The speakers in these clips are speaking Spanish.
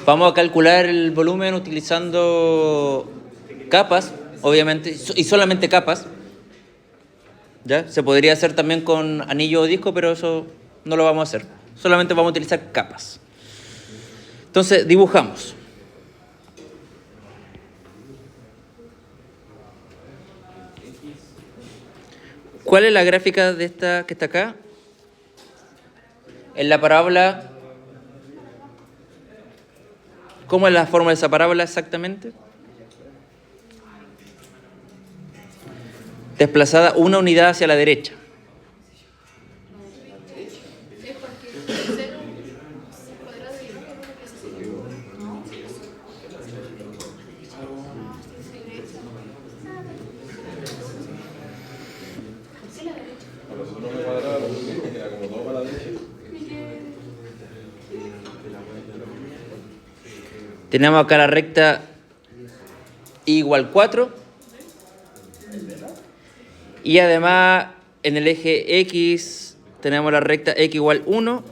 Vamos a calcular el volumen utilizando capas, obviamente, y solamente capas. ¿Ya? Se podría hacer también con anillo o disco, pero eso no lo vamos a hacer. Solamente vamos a utilizar capas. Entonces, dibujamos. ¿Cuál es la gráfica de esta que está acá? En la parábola, ¿cómo es la forma de esa parábola exactamente? Desplazada una unidad hacia la derecha. Tenemos acá la recta y igual 4. Y además en el eje X tenemos la recta X igual 1.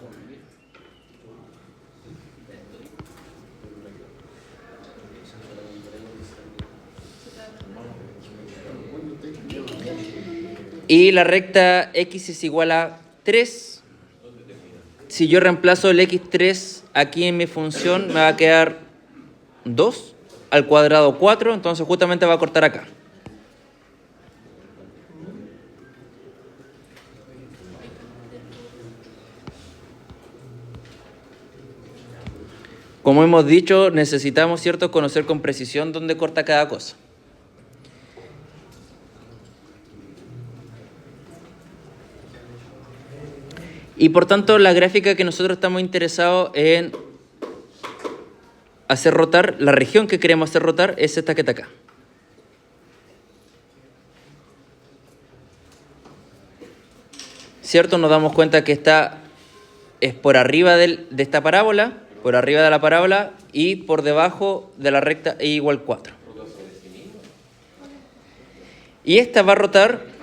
Y la recta X es igual a 3. Si yo reemplazo el X3 aquí en mi función, me va a quedar 2 al cuadrado 4, entonces justamente va a cortar acá. Como hemos dicho, necesitamos, ¿cierto?, conocer con precisión dónde corta cada cosa. Y por tanto, la gráfica que nosotros estamos interesados en hacer rotar, la región que queremos hacer rotar es esta que está acá. ¿Cierto? Nos damos cuenta que es por arriba de esta parábola, por arriba de la parábola y por debajo de la recta E igual 4. Y esta va a rotar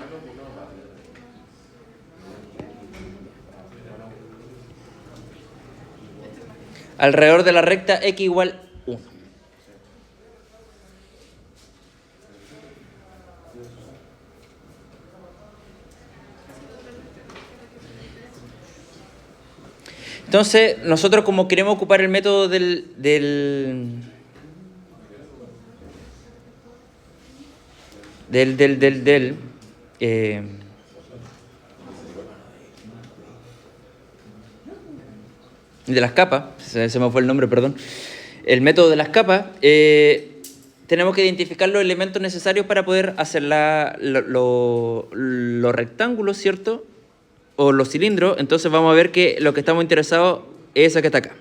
alrededor de la recta X igual 1. Entonces, nosotros como queremos ocupar el método de las capas, se me fue el nombre, perdón. El método de las capas, tenemos que identificar los elementos necesarios para poder hacer los rectángulos, ¿cierto? O los cilindros. Entonces vamos a ver que lo que estamos interesados es esa que está acá.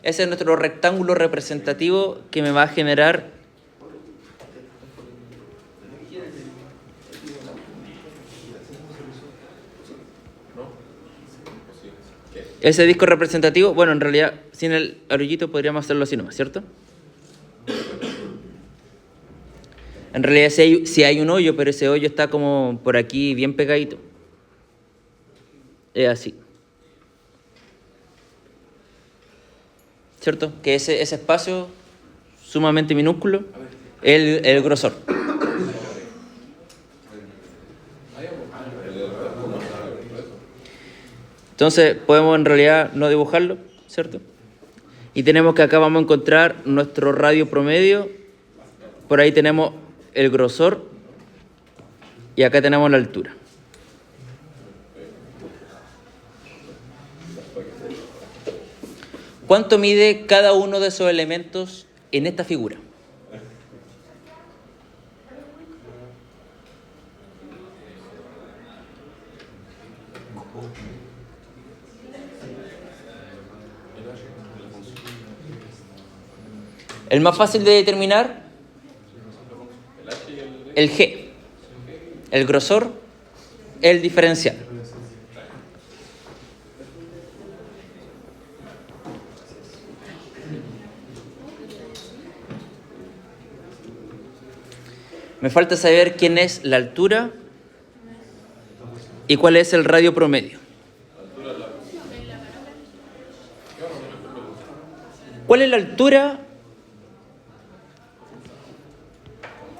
Ese es nuestro rectángulo representativo que me va a generar ese disco representativo. Bueno, en realidad, sin el arullito podríamos hacerlo así nomás, ¿cierto? En realidad sí hay un hoyo, pero ese hoyo está como por aquí bien pegadito. Es así. ¿Cierto? Que ese espacio sumamente minúsculo es el grosor. Entonces podemos en realidad no dibujarlo, ¿cierto? Y tenemos que acá vamos a encontrar nuestro radio promedio. Por ahí tenemos el grosor y acá tenemos la altura. ¿Cuánto mide cada uno de esos elementos en esta figura? El más fácil de determinar, el G, el grosor, el diferencial. Me falta saber quién es la altura y cuál es el radio promedio. ¿Cuál es la altura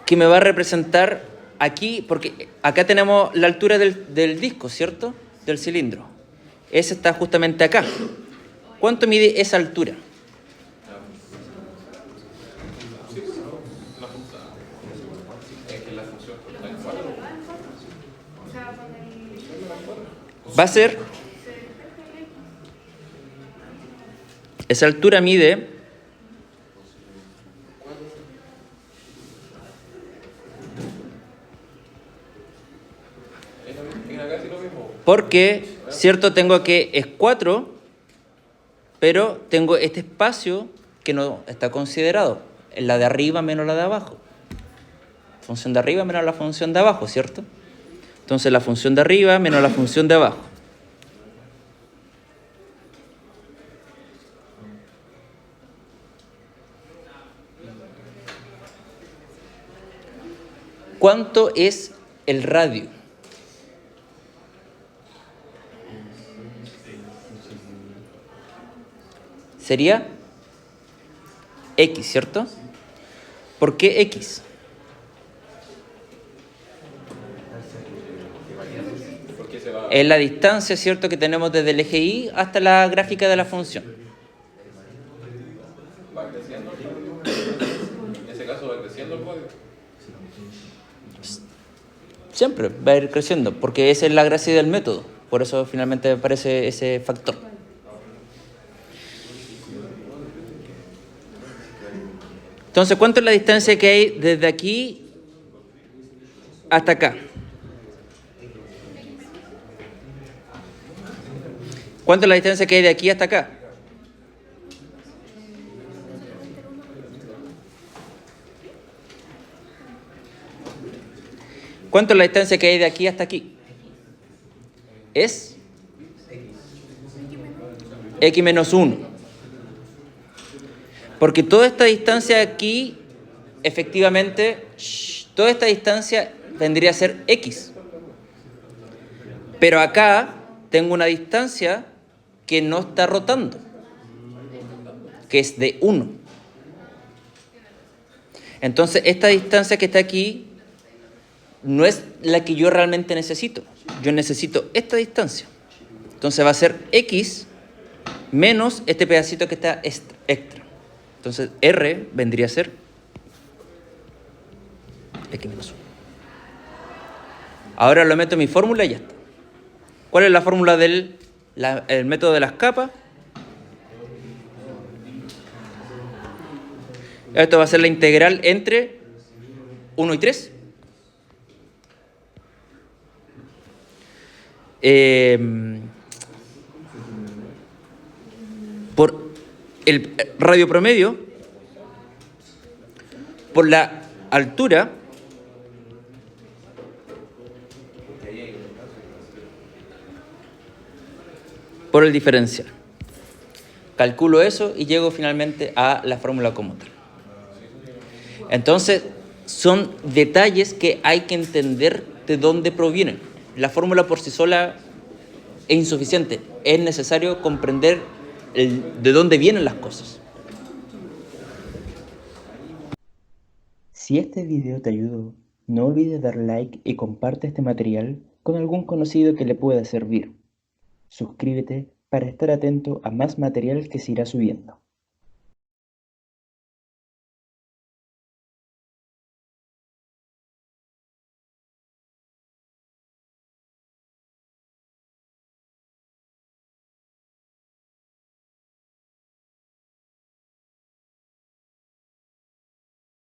que me va a representar aquí? Porque acá tenemos la altura del disco, ¿cierto? Del cilindro. Ese está justamente acá. ¿Cuánto mide esa altura? Va a ser, esa altura mide porque, cierto, tengo que es 4, pero tengo este espacio que no está considerado, la de arriba menos la de abajo. Función de arriba menos la función de abajo, ¿cierto? Entonces la función de arriba menos la función de abajo. ¿Cuánto es el radio? Sería X, ¿cierto? ¿Por qué X? Es la distancia, ¿cierto?, que tenemos desde el eje Y hasta la gráfica de la función. ¿Va creciendo? En ese caso va creciendo el radio. Siempre va a ir creciendo, porque esa es la gracia del método. Por eso finalmente aparece ese factor. Entonces, ¿cuánto es la distancia que hay desde aquí hasta acá? ¿Cuánto es la distancia que hay de aquí hasta acá? ¿Cuánto es la distancia que hay de aquí hasta aquí? Es X menos 1. Porque toda esta distancia aquí, efectivamente, toda esta distancia vendría a ser X. Pero acá tengo una distancia que no está rotando, que es de 1. Entonces, esta distancia que está aquí no es la que yo realmente necesito. Yo necesito esta distancia. Entonces va a ser X menos este pedacito que está extra. Entonces R vendría a ser X menos 1. Ahora lo meto en mi fórmula y ya está. ¿Cuál es la fórmula del el método de las capas? Esto va a ser la integral entre 1 y 3. Por el radio promedio, por la altura, por el diferencial. Calculo eso y llego finalmente a la fórmula como tal. Entonces, son detalles que hay que entender de dónde provienen. La fórmula por sí sola es insuficiente. Es necesario comprender de dónde vienen las cosas. Si este video te ayudó, no olvides dar like y comparte este material con algún conocido que le pueda servir. Suscríbete para estar atento a más material que se irá subiendo.